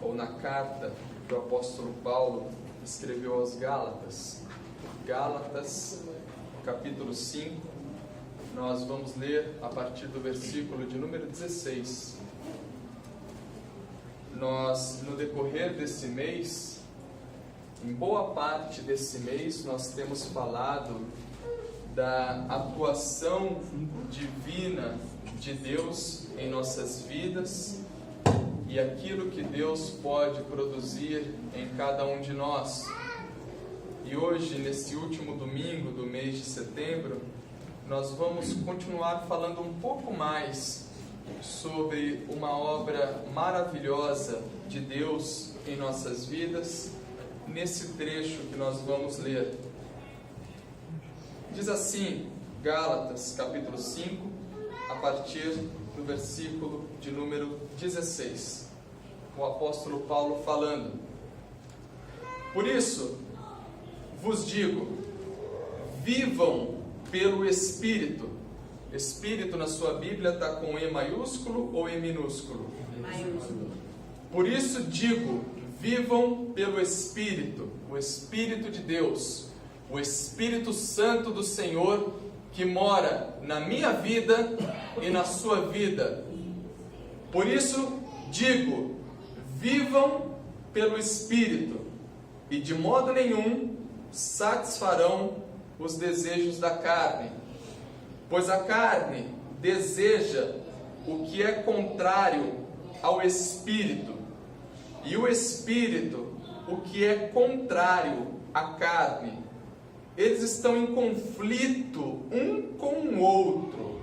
ou na carta que o apóstolo Paulo escreveu aos Gálatas. Gálatas, capítulo 5, nós vamos ler a partir do versículo de número 16. Nós, no decorrer desse mês, em boa parte desse mês, nós temos falado da atuação divina de Deus em nossas vidas e aquilo que Deus pode produzir em cada um de nós. E hoje, nesse último domingo do mês de setembro, nós vamos continuar falando um pouco mais sobre uma obra maravilhosa de Deus em nossas vidas, nesse trecho que nós vamos ler. Diz assim, Gálatas, capítulo 5, a partir do versículo de número 16. O apóstolo Paulo falando: Por isso, vos digo, vivam pelo Espírito. Espírito na sua Bíblia está com E maiúsculo ou E minúsculo? Maiúsculo. Por isso digo, vivam pelo Espírito, o Espírito de Deus, o Espírito Santo do Senhor, que mora na minha vida e na sua vida. Por isso digo, vivam pelo Espírito, e de modo nenhum satisfarão os desejos da carne. Pois a carne deseja o que é contrário ao Espírito, e o Espírito o que é contrário à carne. Eles estão em conflito um com o outro,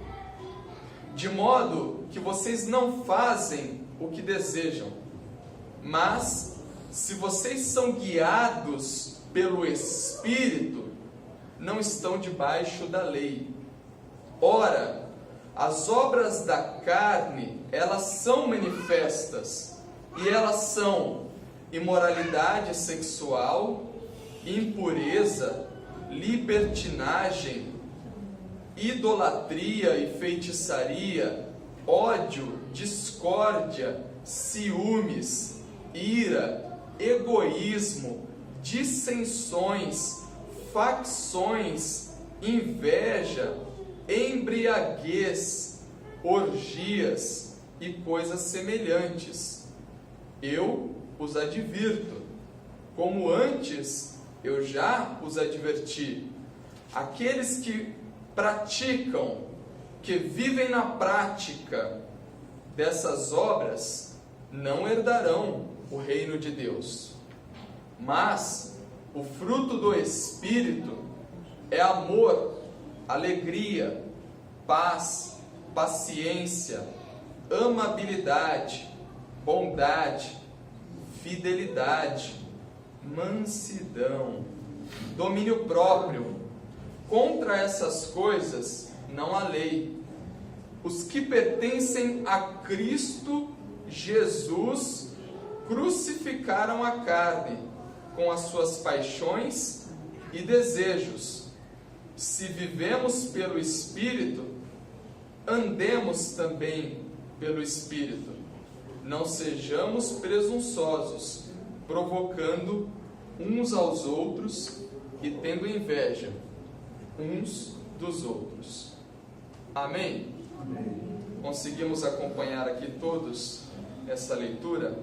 de modo que vocês não fazem o que desejam. Mas, se vocês são guiados pelo Espírito, não estão debaixo da lei. Ora, as obras da carne, elas são manifestas, e elas são imoralidade sexual, impureza, libertinagem, idolatria e feitiçaria, ódio, discórdia, ciúmes, ira, egoísmo, dissensões, facções, inveja, embriaguez, orgias e coisas semelhantes. Eu os advirto, como antes eu já os adverti. Aqueles que praticam, que vivem na prática dessas obras, não herdarão o reino de Deus. Mas o fruto do Espírito é amor, alegria, paz, paciência, amabilidade, bondade, fidelidade, mansidão, domínio próprio. Contra essas coisas não há lei. Os que pertencem a Cristo Jesus crucificaram a carne com as suas paixões e desejos. Se vivemos pelo Espírito, andemos também pelo Espírito. Não sejamos presunçosos, provocando uns aos outros e tendo inveja uns dos outros. Amém? Amém. Conseguimos acompanhar aqui todos essa leitura?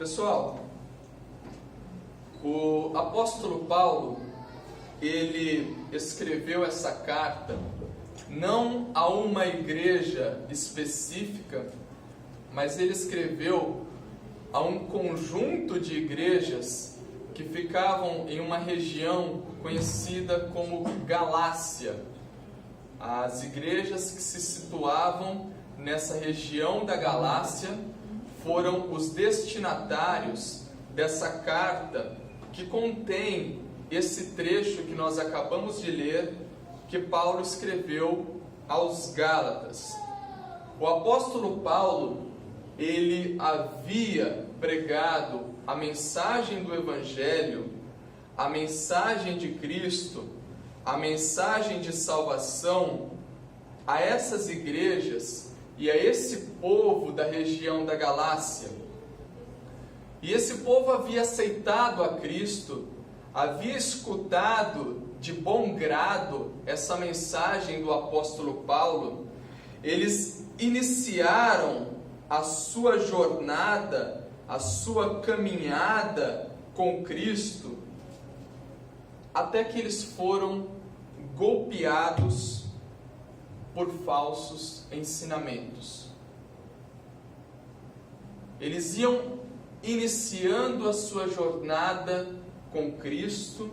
Pessoal, o apóstolo Paulo, ele escreveu essa carta não a uma igreja específica, mas ele escreveu a um conjunto de igrejas que ficavam em uma região conhecida como Galácia. As igrejas que se situavam nessa região da Galácia foram os destinatários dessa carta que contém esse trecho que nós acabamos de ler, que Paulo escreveu aos Gálatas. O apóstolo Paulo, ele havia pregado a mensagem do Evangelho, a mensagem de Cristo, a mensagem de salvação a essas igrejas e a esse povo da região da Galácia. E esse povo havia aceitado a Cristo, havia escutado de bom grado essa mensagem do apóstolo Paulo. Eles iniciaram a sua jornada, a sua caminhada com Cristo, até que eles foram golpeados por falsos ensinamentos. Eles iam iniciando a sua jornada com Cristo,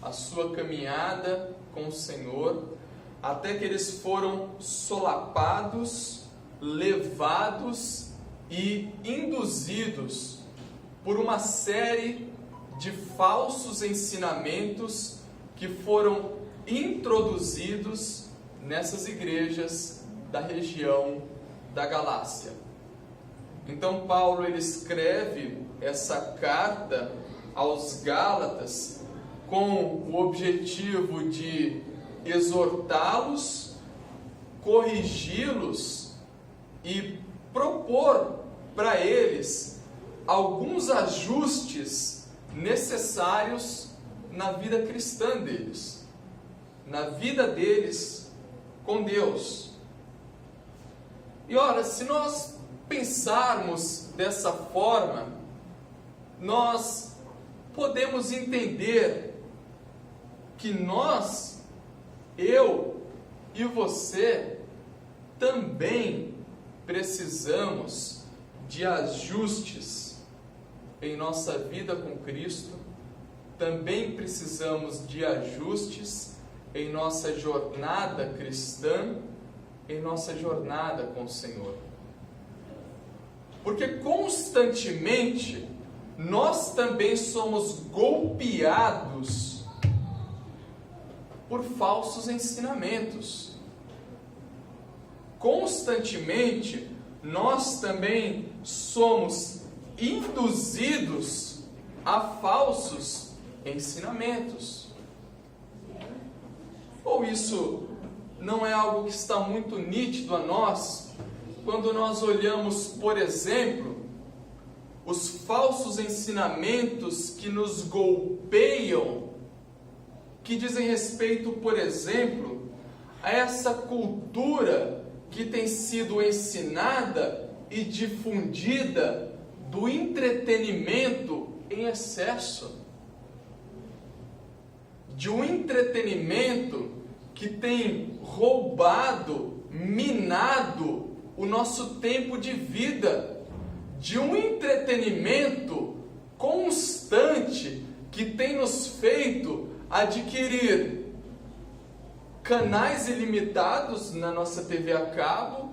a sua caminhada com o Senhor, até que eles foram solapados, levados e induzidos por uma série de falsos ensinamentos que foram introduzidos nessas igrejas da região da Galácia. Então Paulo ele escreve essa carta aos Gálatas com o objetivo de exortá-los, corrigi-los e propor para eles alguns ajustes necessários na vida cristã deles, na vida deles com Deus. E ora, se nós pensarmos dessa forma, nós podemos entender que nós, eu e você, também precisamos de ajustes em nossa vida com Cristo, também precisamos de ajustes em nossa jornada cristã, em nossa jornada com o Senhor. Porque constantemente nós também somos golpeados por falsos ensinamentos. Constantemente nós também somos induzidos a falsos ensinamentos. Ou isso não é algo que está muito nítido a nós, quando nós olhamos, por exemplo, os falsos ensinamentos que nos golpeiam, que dizem respeito, por exemplo, a essa cultura que tem sido ensinada e difundida do entretenimento em excesso, de um entretenimento que tem roubado, minado o nosso tempo de vida, de um entretenimento constante que tem nos feito adquirir canais ilimitados na nossa TV a cabo,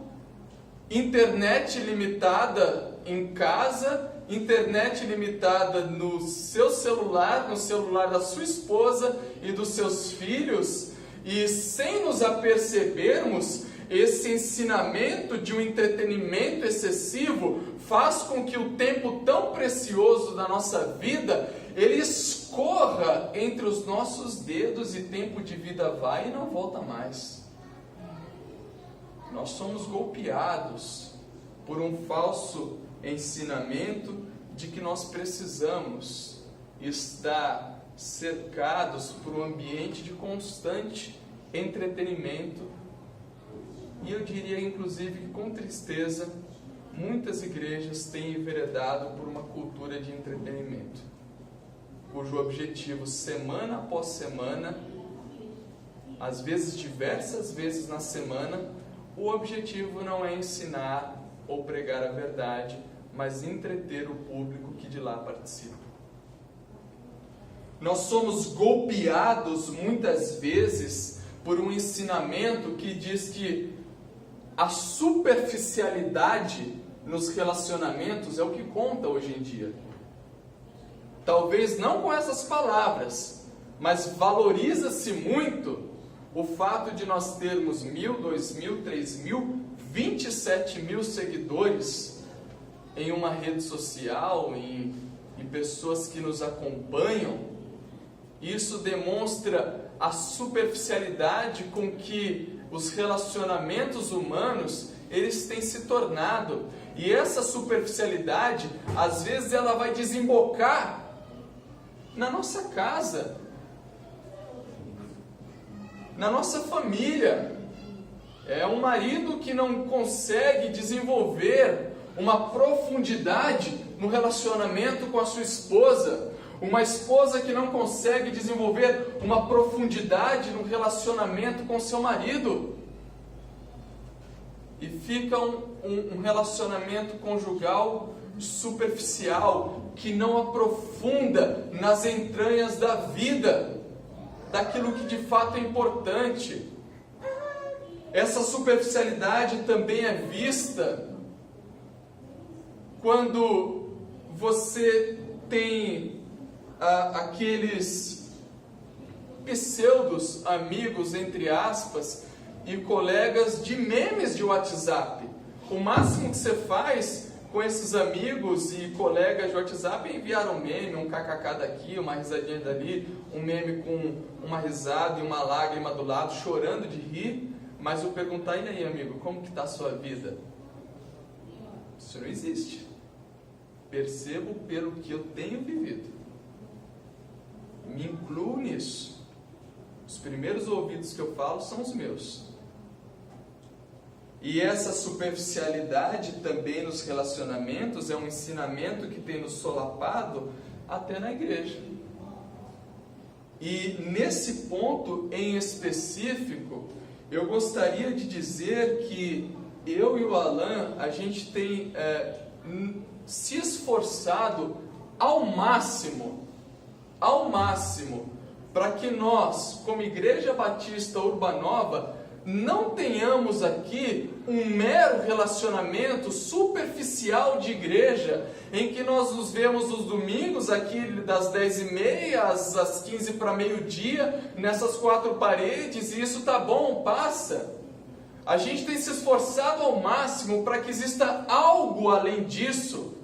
internet limitada em casa, internet limitada no seu celular, no celular da sua esposa e dos seus filhos, e sem nos apercebermos, esse ensinamento de um entretenimento excessivo faz com que o tempo tão precioso da nossa vida, ele escorra entre os nossos dedos e tempo de vida vai e não volta mais. Nós somos golpeados por um falso ensinamento de que nós precisamos estar cercados por um ambiente de constante entretenimento. E eu diria, inclusive, que com tristeza, muitas igrejas têm enveredado por uma cultura de entretenimento, cujo objetivo, semana após semana, às vezes diversas vezes na semana, o objetivo não é ensinar ou pregar a verdade, mas entreter o público que de lá participa. Nós somos golpeados muitas vezes por um ensinamento que diz que a superficialidade nos relacionamentos é o que conta hoje em dia. Talvez não com essas palavras, mas valoriza-se muito o fato de nós termos 1.000, 2.000, 3.000, 27.000 seguidores em uma rede social, em pessoas que nos acompanham. Isso demonstra a superficialidade com que os relacionamentos humanos, eles têm se tornado. E essa superficialidade, às vezes ela vai desembocar na nossa casa, na nossa família. É um marido que não consegue desenvolver uma profundidade no relacionamento com a sua esposa, uma esposa que não consegue desenvolver uma profundidade no relacionamento com seu marido, e fica um relacionamento conjugal superficial, que não aprofunda nas entranhas da vida, daquilo que de fato é importante. Essa superficialidade também é vista quando você tem aqueles pseudos amigos, entre aspas, e colegas de memes de WhatsApp. O máximo que você faz com esses amigos e colegas de WhatsApp é enviar um meme, um kkk daqui, uma risadinha dali, um meme com uma risada e uma lágrima do lado, chorando de rir. Mas eu perguntar, e aí, amigo, como que está a sua vida? Isso não existe. Percebo pelo que eu tenho vivido. Me incluo nisso. Os primeiros ouvidos que eu falo são os meus. E essa superficialidade também nos relacionamentos é um ensinamento que tem nos solapado até na igreja. E nesse ponto em específico, eu gostaria de dizer que eu e o Alan, a gente tem se esforçado ao máximo, para que nós, como Igreja Batista Urbanova, não tenhamos aqui um mero relacionamento superficial de igreja, em que nós nos vemos nos domingos, aqui das 10h30 às 15 para meio-dia, nessas 4 paredes, e isso tá bom, passa. A gente tem se esforçado ao máximo para que exista algo além disso.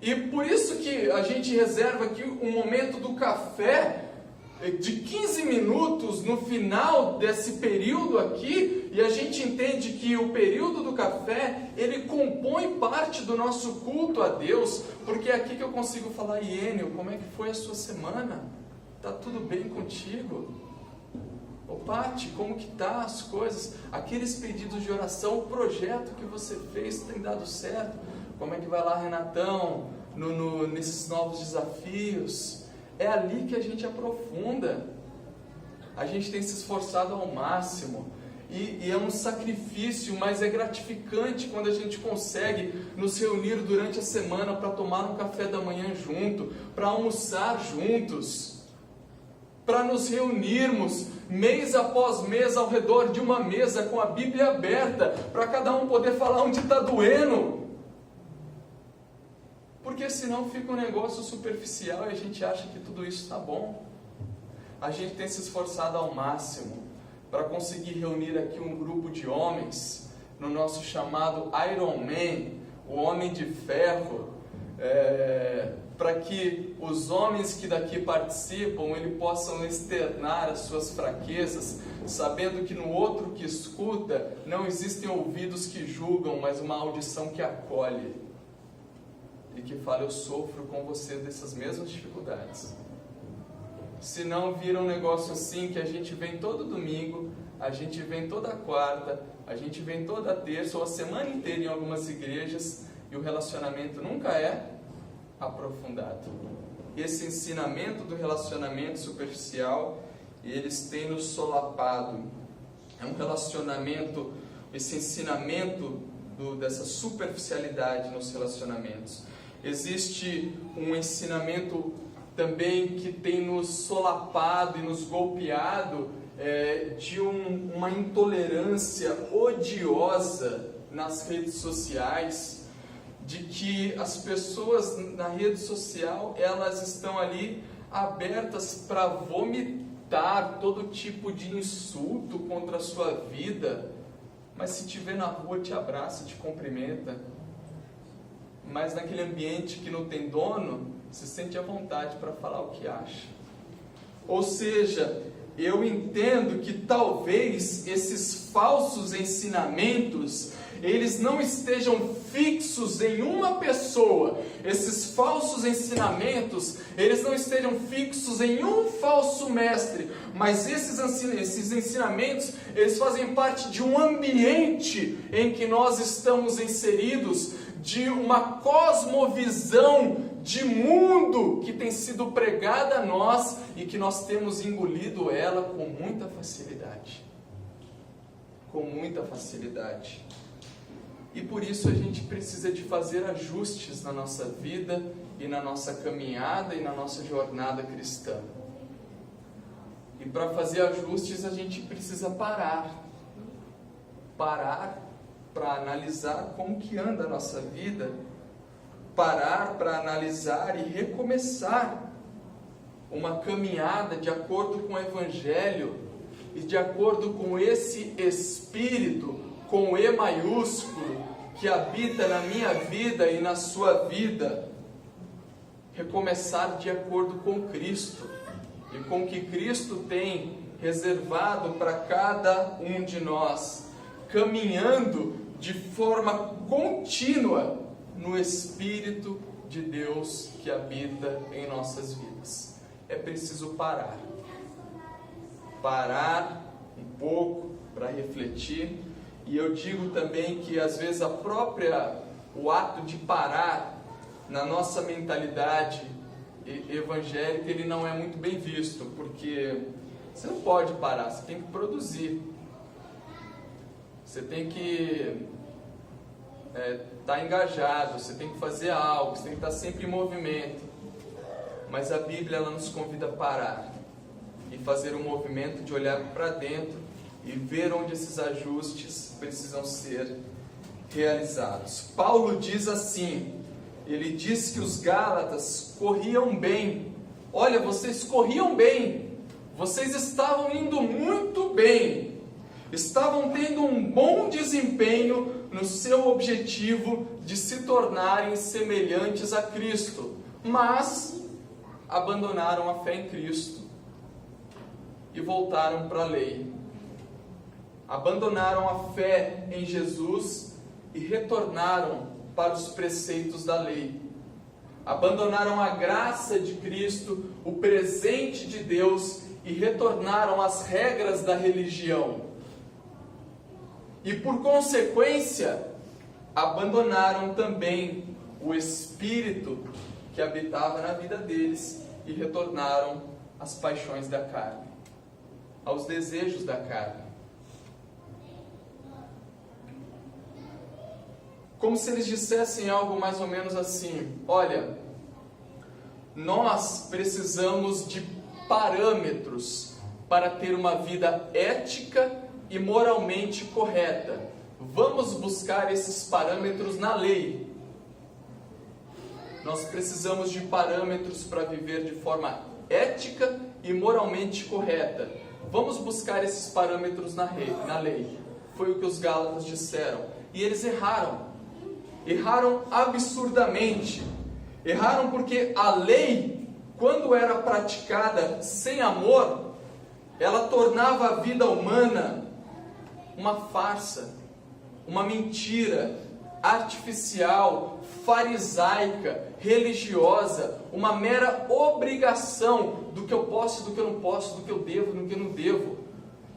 E por isso que a gente reserva aqui um momento do café, de 15 minutos no final desse período aqui, e a gente entende que o período do café, ele compõe parte do nosso culto a Deus, porque é aqui que eu consigo falar: Iênio, como é que foi a sua semana? Tá tudo bem contigo? Ô Pati, como que tá as coisas? Aqueles pedidos de oração, o projeto que você fez tem dado certo? Como é que vai lá, Renatão, nesses novos desafios? É ali que a gente aprofunda. A gente tem se esforçado ao máximo. E é um sacrifício, mas é gratificante quando a gente consegue nos reunir durante a semana para tomar um café da manhã junto, para almoçar juntos, para nos reunirmos mês após mês ao redor de uma mesa com a Bíblia aberta, para cada um poder falar onde está doendo. Porque senão fica um negócio superficial e a gente acha que tudo isso está bom. A gente tem se esforçado ao máximo para conseguir reunir aqui um grupo de homens no nosso chamado Iron Man, o Homem de Ferro, para que os homens que daqui participam, eles possam externar as suas fraquezas, sabendo que no outro que escuta não existem ouvidos que julgam, mas uma audição que acolhe. E que fala: eu sofro com você dessas mesmas dificuldades. Se não vira um negócio assim que a gente vem todo domingo, a gente vem toda quarta, a gente vem toda terça ou a semana inteira em algumas igrejas e o relacionamento nunca é aprofundado. Esse ensinamento do relacionamento superficial, eles têm nos solapado. É um relacionamento, esse ensinamento dessa superficialidade nos relacionamentos. Existe um ensinamento também que tem nos solapado e nos golpeado de uma intolerância odiosa nas redes sociais, de que as pessoas na rede social, elas estão ali abertas para vomitar todo tipo de insulto contra a sua vida, mas se te vê na rua te abraça, te cumprimenta. Mas naquele ambiente que não tem dono, se sente à vontade para falar o que acha. Ou seja, eu entendo que talvez esses falsos ensinamentos, eles não estejam fixos em uma pessoa. Esses falsos ensinamentos, eles não estejam fixos em um falso mestre, mas esses ensinamentos, eles fazem parte de um ambiente em que nós estamos inseridos, de uma cosmovisão de mundo que tem sido pregada a nós e que nós temos engolido ela com muita facilidade. Com muita facilidade. E por isso a gente precisa de fazer ajustes na nossa vida e na nossa caminhada e na nossa jornada cristã. E para fazer ajustes a gente precisa parar. Parar para analisar como que anda a nossa vida. Parar para analisar e recomeçar uma caminhada de acordo com o Evangelho e de acordo com esse Espírito, com E maiúsculo, que habita na minha vida e na sua vida. Recomeçar de acordo com Cristo e com o que Cristo tem reservado para cada um de nós, caminhando de forma contínua no Espírito de Deus que habita em nossas vidas. É preciso parar. Parar um pouco para refletir. E eu digo também que às vezes o ato de parar na nossa mentalidade evangélica, ele não é muito bem visto, porque você não pode parar, você tem que produzir. Você tem que estar engajado, você tem que fazer algo, você tem que estar sempre em movimento. Mas a Bíblia, ela nos convida a parar e fazer um movimento de olhar para dentro e ver onde esses ajustes precisam ser realizados. Paulo diz assim, ele diz que os Gálatas corriam bem. Olha, vocês corriam bem, vocês estavam indo muito bem, estavam tendo um bom desempenho no seu objetivo de se tornarem semelhantes a Cristo, mas abandonaram a fé em Cristo e voltaram para a lei. Abandonaram a fé em Jesus e retornaram para os preceitos da lei. Abandonaram a graça de Cristo, o presente de Deus, e retornaram às regras da religião. E por consequência, abandonaram também o Espírito que habitava na vida deles e retornaram às paixões da carne, aos desejos da carne. Como se eles dissessem algo mais ou menos assim: olha, nós precisamos de parâmetros para ter uma vida ética e moralmente correta. Vamos buscar esses parâmetros na lei. Nós precisamos de parâmetros para viver de forma ética e moralmente correta. Vamos buscar esses parâmetros na lei. Foi o que os Gálatas disseram. E eles erraram. Erraram absurdamente. Erraram porque a lei, quando era praticada sem amor, ela tornava a vida humana uma farsa, uma mentira, artificial, farisaica, religiosa, uma mera obrigação do que eu posso, do que eu não posso, do que eu devo, do que eu não devo,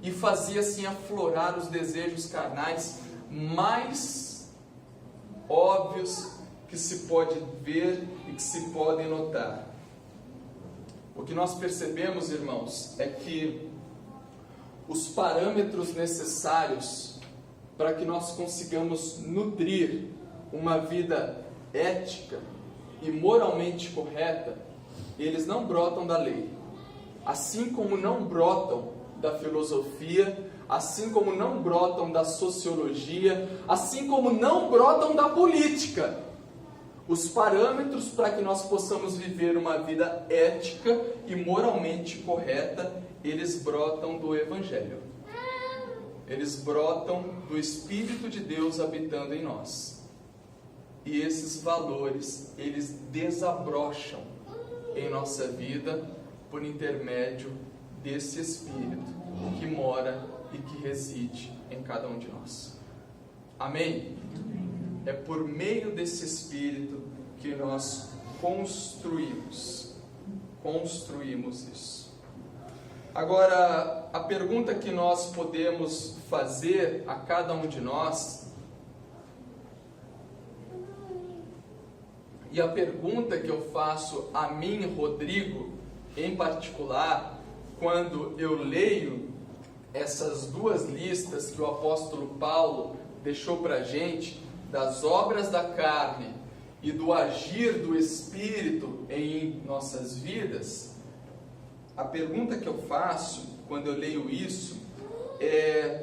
e fazia assim aflorar os desejos carnais mais óbvios que se pode ver e que se podem notar. O que nós percebemos, irmãos, é que os parâmetros necessários para que nós consigamos nutrir uma vida ética e moralmente correta, eles não brotam da lei, assim como não brotam da filosofia, assim como não brotam da sociologia, assim como não brotam da política. Os parâmetros para que nós possamos viver uma vida ética e moralmente correta, eles brotam do Evangelho. Eles brotam do Espírito de Deus habitando em nós. E esses valores, eles desabrocham em nossa vida por intermédio desse Espírito que mora e que reside em cada um de nós. Amém? É por meio desse Espírito que nós construímos isso. Agora, a pergunta que nós podemos fazer a cada um de nós, e a pergunta que eu faço a mim, Rodrigo, em particular, quando eu leio essas duas listas que o apóstolo Paulo deixou para a gente, das obras da carne e do agir do Espírito em nossas vidas, a pergunta que eu faço quando eu leio isso é: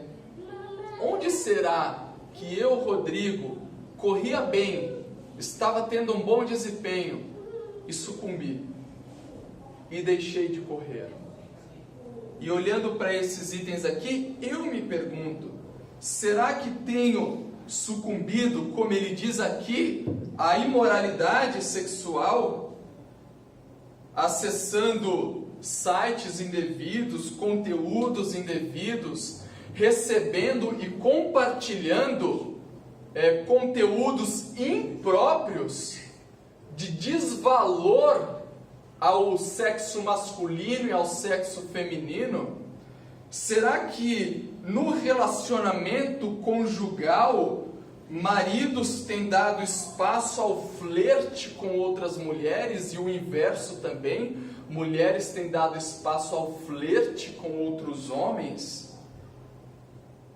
onde será que eu, Rodrigo, corria bem, estava tendo um bom desempenho e sucumbi e deixei de correr? E olhando para esses itens aqui, eu me pergunto: será que tenho sucumbido, como ele diz aqui, à imoralidade sexual, acessando sites indevidos, conteúdos indevidos, recebendo e compartilhando conteúdos impróprios, de desvalor ao sexo masculino e ao sexo feminino? Será que no relacionamento conjugal, maridos têm dado espaço ao flerte com outras mulheres e o inverso também? Mulheres têm dado espaço ao flerte com outros homens?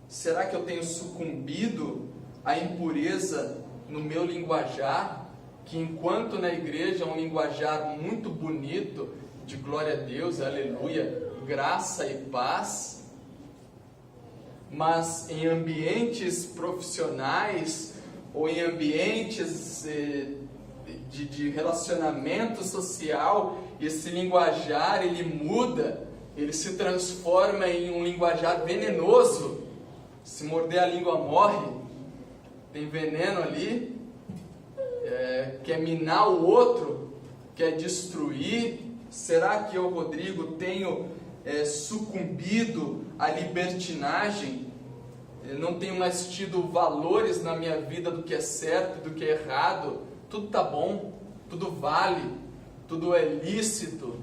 Será que eu tenho sucumbido à impureza no meu linguajar, que enquanto na igreja é um linguajar muito bonito, de glória a Deus, aleluia, graça e paz, mas em ambientes profissionais ou em ambientes de relacionamento social, esse linguajar ele muda, ele se transforma em um linguajar venenoso. Se morder a língua morre, tem veneno ali, quer minar o outro, quer destruir. Será que eu, Rodrigo, tenho sucumbido à libertinagem? Eu não tenho mais tido valores na minha vida do que é certo e do que é errado? Tudo está bom, tudo vale, tudo é lícito,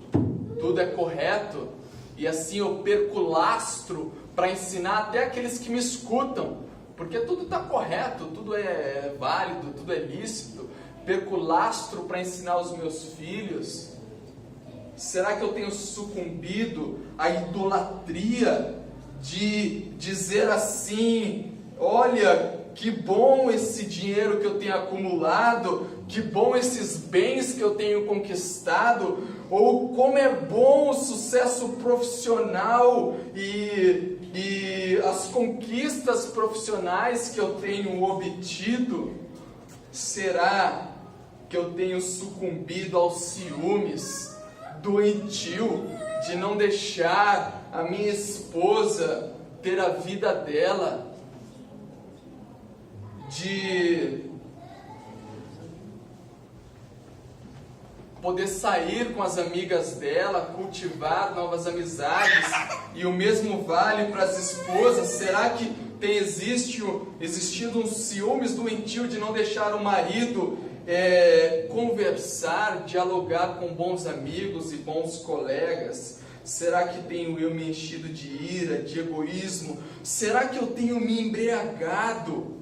tudo é correto, e assim eu perco lastro para ensinar até aqueles que me escutam, porque tudo está correto, tudo é válido, tudo é lícito. Perco lastro para ensinar os meus filhos. Será que eu tenho sucumbido à idolatria de dizer assim: olha, que bom esse dinheiro que eu tenho acumulado, que bom esses bens que eu tenho conquistado, ou como é bom o sucesso profissional e as conquistas profissionais que eu tenho obtido? Será que eu tenho sucumbido aos ciúmes doentio de não deixar a minha esposa ter a vida dela, de poder sair com as amigas dela, cultivar novas amizades, e o mesmo vale para as esposas? Será que tem existido um ciúmes doentio de não deixar o marido conversar, dialogar com bons amigos e bons colegas? Será que tenho eu me enchido de ira, de egoísmo? Será que eu tenho me embriagado,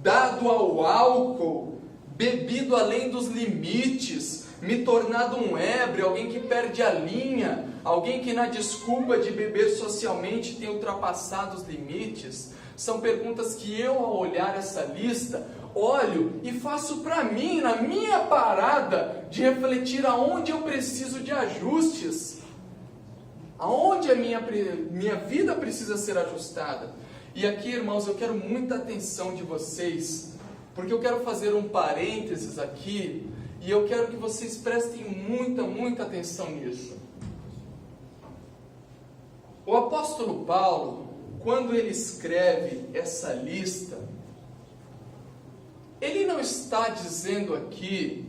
dado ao álcool, bebido além dos limites, me tornado um ébrio, alguém que perde a linha, alguém que na desculpa de beber socialmente tem ultrapassado os limites? São perguntas que eu, ao olhar essa lista, olho e faço para mim, na minha parada de refletir aonde eu preciso de ajustes, aonde a minha vida precisa ser ajustada. E aqui, irmãos, eu quero muita atenção de vocês, porque eu quero fazer um parênteses aqui, e eu quero que vocês prestem muita atenção nisso. O apóstolo Paulo, quando ele escreve essa lista, ele não está dizendo aqui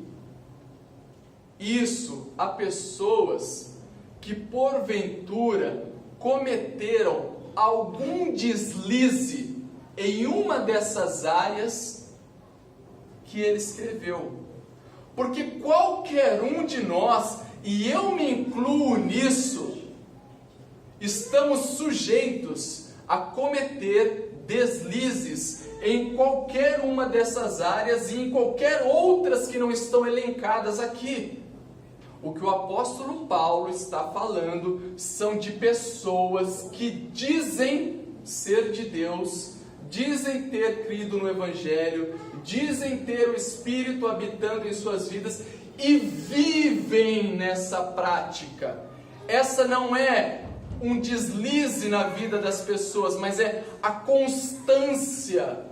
isso a pessoas que porventura cometeram algum deslize em uma dessas áreas que ele escreveu. Porque qualquer um de nós, e eu me incluo nisso, estamos sujeitos a cometer deslizes em qualquer uma dessas áreas e em qualquer outras que não estão elencadas aqui. O que o apóstolo Paulo está falando são de pessoas que dizem ser de Deus, dizem ter crido no Evangelho, dizem ter o Espírito habitando em suas vidas e vivem nessa prática. Essa não é um deslize na vida das pessoas, mas é a constância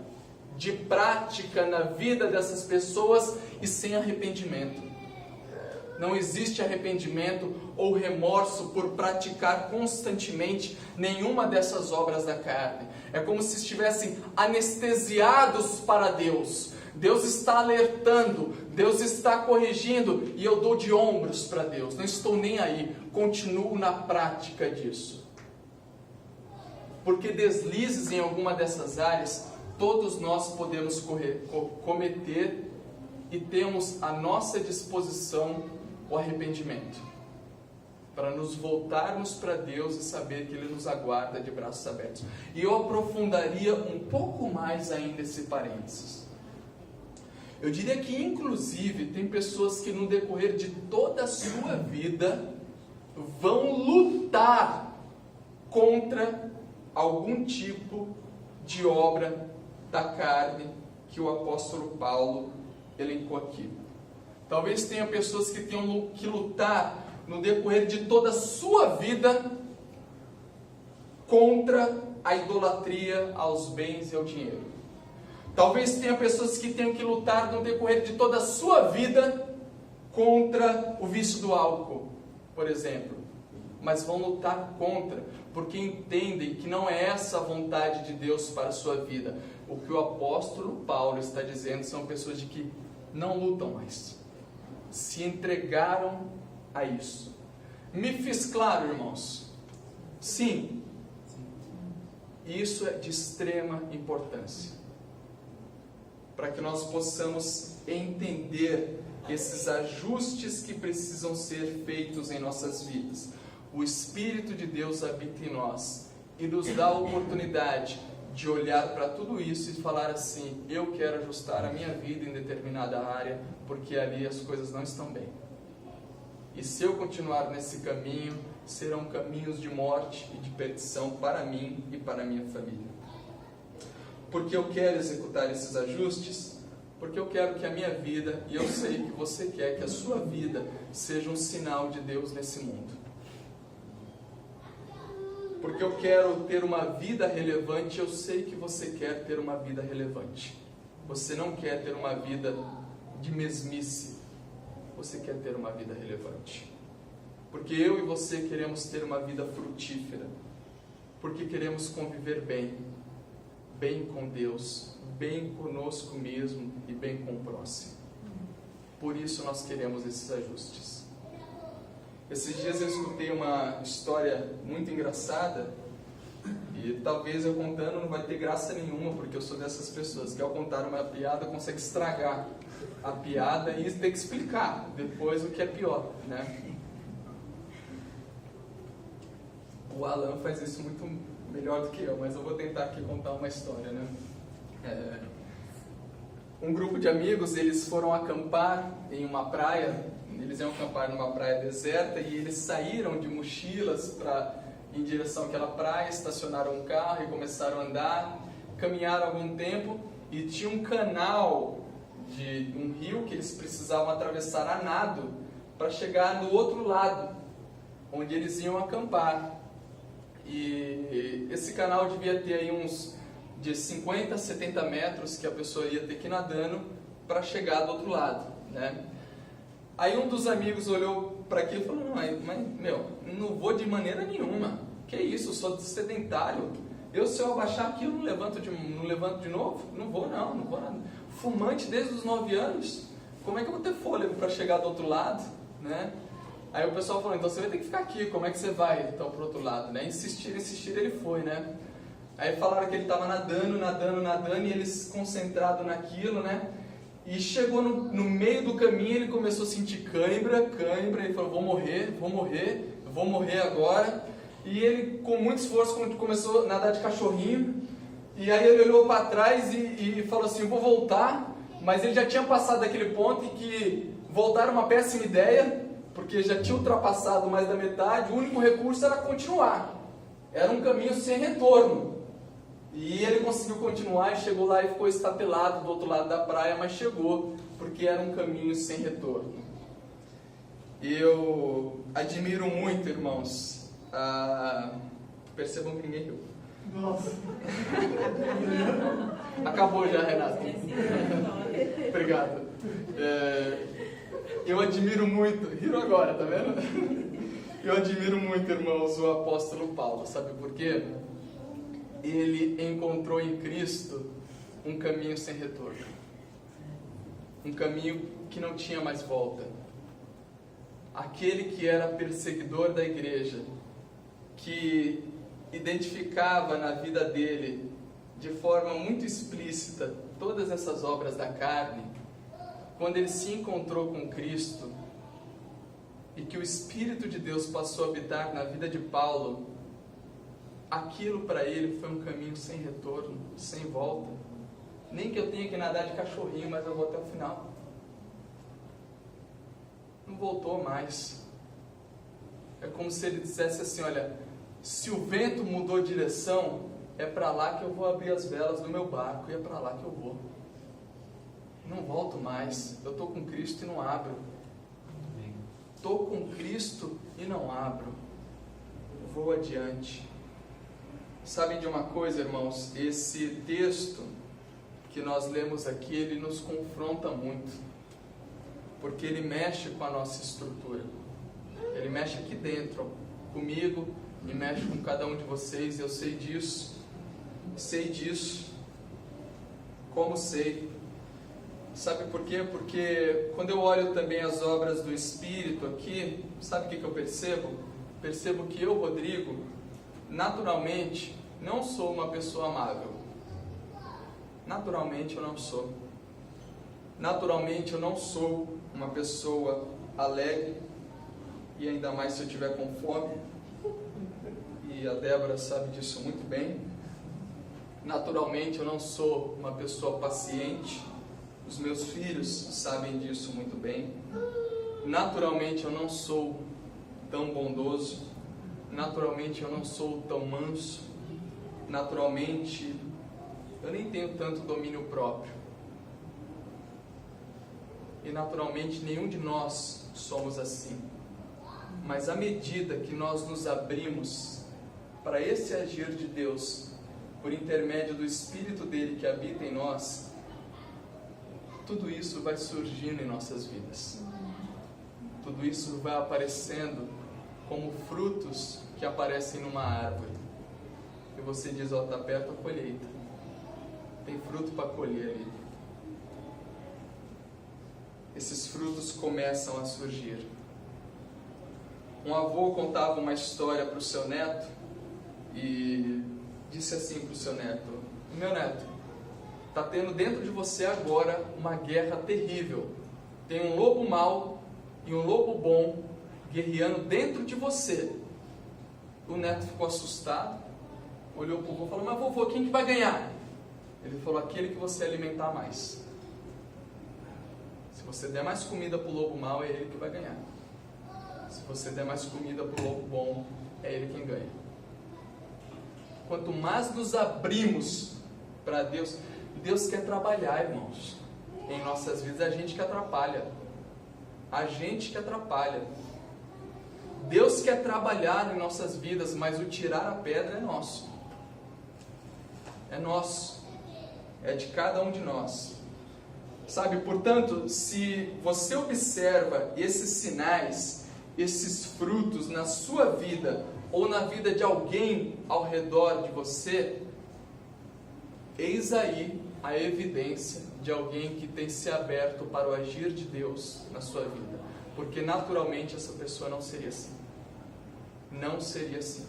de prática na vida dessas pessoas e sem arrependimento. Não existe arrependimento ou remorso por praticar constantemente nenhuma dessas obras da carne. É como se estivessem anestesiados para Deus. Deus está alertando, Deus está corrigindo e eu dou de ombros para Deus. Não estou nem aí, continuo na prática disso. Porque deslizes em alguma dessas áreas, todos nós podemos cometer e temos à nossa disposição o arrependimento, para nos voltarmos para Deus e saber que Ele nos aguarda de braços abertos. E eu aprofundaria um pouco mais ainda esse parênteses. Eu diria que inclusive tem pessoas que no decorrer de toda a sua vida vão lutar contra algum tipo de obra da carne que o apóstolo Paulo elencou aqui. Talvez tenha pessoas que tenham que lutar no decorrer de toda a sua vida contra a idolatria aos bens e ao dinheiro. Talvez tenha pessoas que tenham que lutar no decorrer de toda a sua vida contra o vício do álcool, por exemplo. Mas vão lutar contra, porque entendem que não é essa a vontade de Deus para a sua vida. O que o apóstolo Paulo está dizendo são pessoas de que não lutam mais. Se entregaram a isso. Me fiz claro, irmãos? Sim. Isso é de extrema importância. Para que nós possamos entender esses ajustes que precisam ser feitos em nossas vidas. O Espírito de Deus habita em nós e nos dá a oportunidade de olhar para tudo isso e falar assim: eu quero ajustar a minha vida em determinada área, porque ali as coisas não estão bem. E se eu continuar nesse caminho, serão caminhos de morte e de perdição para mim e para a minha família. Porque eu quero executar esses ajustes, porque eu quero que a minha vida, e eu sei que você quer que a sua vida seja um sinal de Deus nesse mundo. Porque eu quero ter uma vida relevante, eu sei que você quer ter uma vida relevante. Você não quer ter uma vida de mesmice, você quer ter uma vida relevante. Porque eu e você queremos ter uma vida frutífera, porque queremos conviver bem, bem com Deus, bem conosco mesmo e bem com o próximo. Por isso nós queremos esses ajustes. Esses dias eu escutei uma história muito engraçada e talvez eu contando não vai ter graça nenhuma, porque eu sou dessas pessoas que ao contar uma piada consegue estragar a piada e tem que explicar depois o que é pior, né? O Alan faz isso muito melhor do que eu, mas eu vou tentar aqui contar uma história, né? Um grupo de amigos, eles foram acampar em uma praia. Eles iam acampar numa praia deserta e eles saíram de mochilas em direção àquela praia, estacionaram um carro e começaram a andar, caminharam algum tempo e tinha um canal de um rio que eles precisavam atravessar a nado para chegar no outro lado, onde eles iam acampar. E esse canal devia ter aí uns de 50 a 70 metros que a pessoa ia ter que ir nadando para chegar do outro lado, né? Aí um dos amigos olhou para aquilo e falou: não vou de maneira nenhuma. Que isso, eu sou sedentário. Se eu abaixar aqui, eu não levanto de novo? Não vou nada. Fumante desde os 9 anos. Como é que eu vou ter fôlego para chegar do outro lado, né? Aí o pessoal falou, então você vai ter que ficar aqui, como é que você vai então pro outro lado, né? Insistir, ele foi, né? Aí falaram que ele estava nadando, e eles concentrados naquilo, né? E chegou no meio do caminho, ele começou a sentir cãibra, ele falou, vou morrer agora. E ele, com muito esforço, começou a nadar de cachorrinho. E aí ele olhou para trás e falou assim, vou voltar. Mas ele já tinha passado daquele ponto em que voltar era uma péssima ideia, porque já tinha ultrapassado mais da metade, o único recurso era continuar. Era um caminho sem retorno. E ele conseguiu continuar e chegou lá e ficou estatelado do outro lado da praia, mas chegou, porque era um caminho sem retorno. Eu admiro muito, irmãos, percebam que ninguém riu. Nossa. Acabou já, Renato. Obrigado. Eu admiro muito, riram agora, tá vendo? Eu admiro muito, irmãos, o apóstolo Paulo, sabe por quê? Ele encontrou em Cristo um caminho sem retorno, um caminho que não tinha mais volta. Aquele que era perseguidor da igreja, que identificava na vida dele de forma muito explícita todas essas obras da carne, quando ele se encontrou com Cristo e que o Espírito de Deus passou a habitar na vida de Paulo, aquilo para ele foi um caminho sem retorno, sem volta. Nem que eu tenha que nadar de cachorrinho, mas eu vou até o final. Não voltou mais. É como se ele dissesse assim, olha, se o vento mudou direção, é para lá que eu vou abrir as velas do meu barco, e é para lá que eu vou. Não volto mais. Eu estou com Cristo e não abro. Estou com Cristo e não abro. Vou adiante. Sabem de uma coisa, irmãos? Esse texto que nós lemos aqui, ele nos confronta muito, porque ele mexe com a nossa estrutura. Ele mexe aqui dentro, comigo, e mexe com cada um de vocês. Eu sei disso. Como sei? Sabe por quê? Porque quando eu olho também as obras do Espírito aqui, sabe o que eu percebo? Percebo que eu, Rodrigo, naturalmente, não sou uma pessoa amável. Naturalmente eu não sou. Naturalmente eu não sou uma pessoa alegre, e ainda mais se eu estiver com fome. E a Débora sabe disso muito bem. Naturalmente eu não sou uma pessoa paciente. Os meus filhos sabem disso muito bem. Naturalmente eu não sou tão bondoso. Naturalmente eu não sou tão manso. Naturalmente eu nem tenho tanto domínio próprio. E naturalmente nenhum de nós somos assim. Mas à medida que nós nos abrimos para esse agir de Deus, por intermédio do Espírito dele que habita em nós, tudo isso vai surgindo em nossas vidas. Tudo isso vai aparecendo como frutos que aparecem numa árvore. E você diz, ó, está perto a colheita. Tem fruto para colher ali. Esses frutos começam a surgir. Um avô contava uma história para o seu neto e disse assim para o seu neto: meu neto, está tendo dentro de você agora uma guerra terrível. Tem um lobo mau e um lobo bom guerreando dentro de você. O neto ficou assustado, olhou para o avô e falou: mas vovô, quem que vai ganhar? Ele falou: aquele que você alimentar mais. Se você der mais comida para o lobo mau, é ele que vai ganhar. Se você der mais comida para o lobo bom, é ele quem ganha. Quanto mais nos abrimos para Deus, Deus quer trabalhar, irmãos, em nossas vidas. A gente que atrapalha. A gente que atrapalha. Deus quer trabalhar em nossas vidas, mas o tirar a pedra é nosso. É nosso. É de cada um de nós. Sabe, portanto, se você observa esses sinais, esses frutos na sua vida, ou na vida de alguém ao redor de você, eis aí a evidência de alguém que tem se aberto para o agir de Deus na sua vida. porque naturalmente essa pessoa não seria assim. Não seria assim.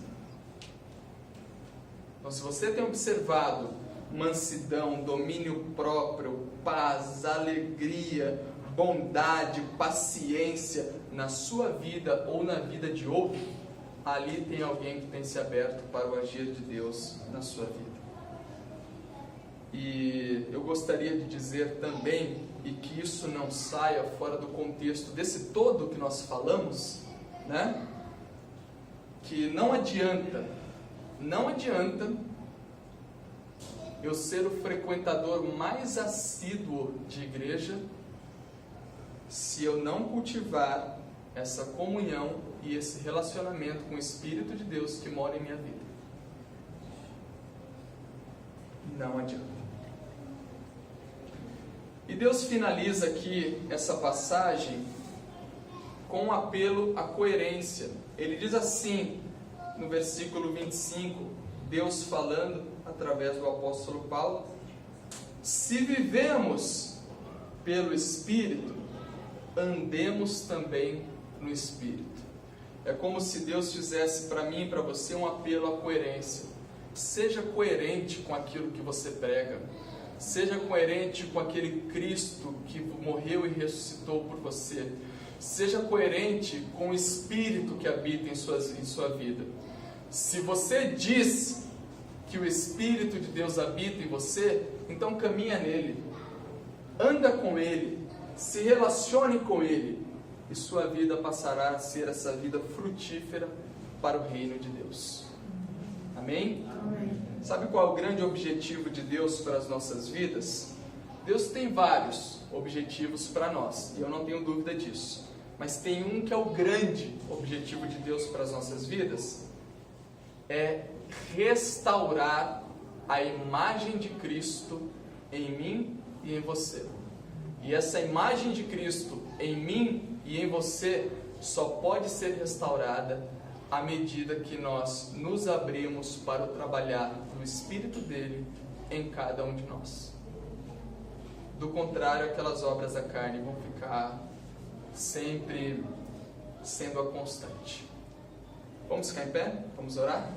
Então, se você tem observado mansidão, domínio próprio, paz, alegria, bondade, paciência na sua vida ou na vida de outro, ali tem alguém que tem se aberto para o agir de Deus na sua vida. E eu gostaria de dizer também, e que isso não saia fora do contexto desse todo que nós falamos, né? Que não adianta eu ser o frequentador mais assíduo de igreja se eu não cultivar essa comunhão e esse relacionamento com o Espírito de Deus que mora em minha vida. Não adianta. E Deus finaliza aqui essa passagem com um apelo à coerência. Ele diz assim, no versículo 25, Deus falando através do apóstolo Paulo: se vivemos pelo Espírito, andemos também no Espírito. É como se Deus fizesse para mim e para você um apelo à coerência. Seja coerente com aquilo que você prega. Seja coerente com aquele Cristo que morreu e ressuscitou por você. Seja coerente com o Espírito que habita em sua vida. Se você diz que o Espírito de Deus habita em você, então caminha nele, anda com ele, se relacione com ele, e sua vida passará a ser essa vida frutífera para o reino de Deus. Amém? Amém. Sabe qual é o grande objetivo de Deus para as nossas vidas? Deus tem vários objetivos para nós, e eu não tenho dúvida disso. Mas tem um que é o grande objetivo de Deus para as nossas vidas, é restaurar a imagem de Cristo em mim e em você. E essa imagem de Cristo em mim e em você só pode ser restaurada à medida que nós nos abrimos para o trabalhar do Espírito dele em cada um de nós. Do contrário, aquelas obras da carne vão ficar sempre sendo a constante. Vamos ficar em pé? Vamos orar?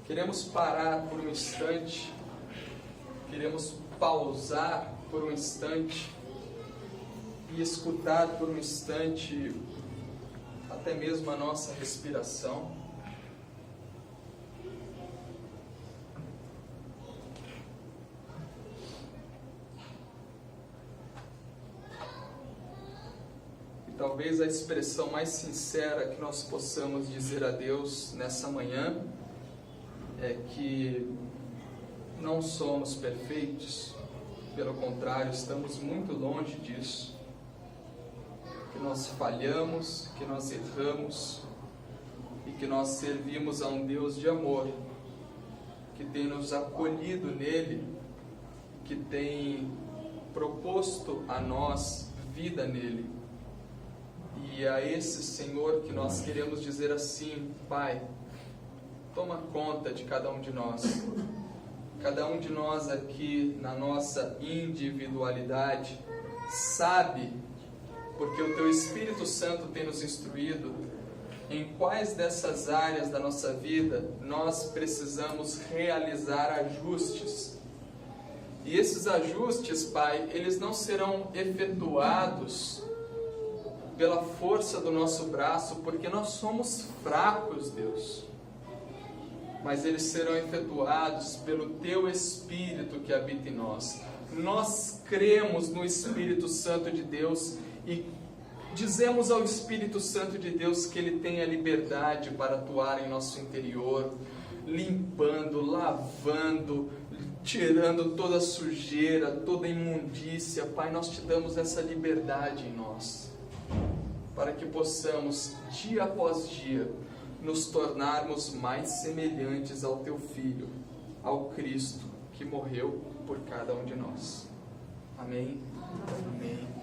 Queremos parar por um instante, queremos pausar por um instante e escutar por um instante até mesmo a nossa respiração. E talvez a expressão mais sincera que nós possamos dizer a Deus nessa manhã é que não somos perfeitos, pelo contrário, estamos muito longe disso, que nós falhamos, que nós erramos e que nós servimos a um Deus de amor, que tem nos acolhido nele, que tem proposto a nós vida nele. E a esse Senhor que nós queremos dizer assim: Pai, toma conta de cada um de nós. Cada um de nós aqui, na nossa individualidade, sabe, porque o Teu Espírito Santo tem nos instruído, em quais dessas áreas da nossa vida nós precisamos realizar ajustes. E esses ajustes, Pai, eles não serão efetuados pela força do nosso braço, porque nós somos fracos, Deus. Mas eles serão efetuados pelo Teu Espírito que habita em nós. Nós cremos no Espírito Santo de Deus e dizemos ao Espírito Santo de Deus que Ele tem a liberdade para atuar em nosso interior, limpando, lavando, tirando toda a sujeira, toda a imundícia. Pai, nós Te damos essa liberdade em nós, para que possamos, dia após dia, nos tornarmos mais semelhantes ao Teu Filho, ao Cristo que morreu por cada um de nós. Amém? Amém.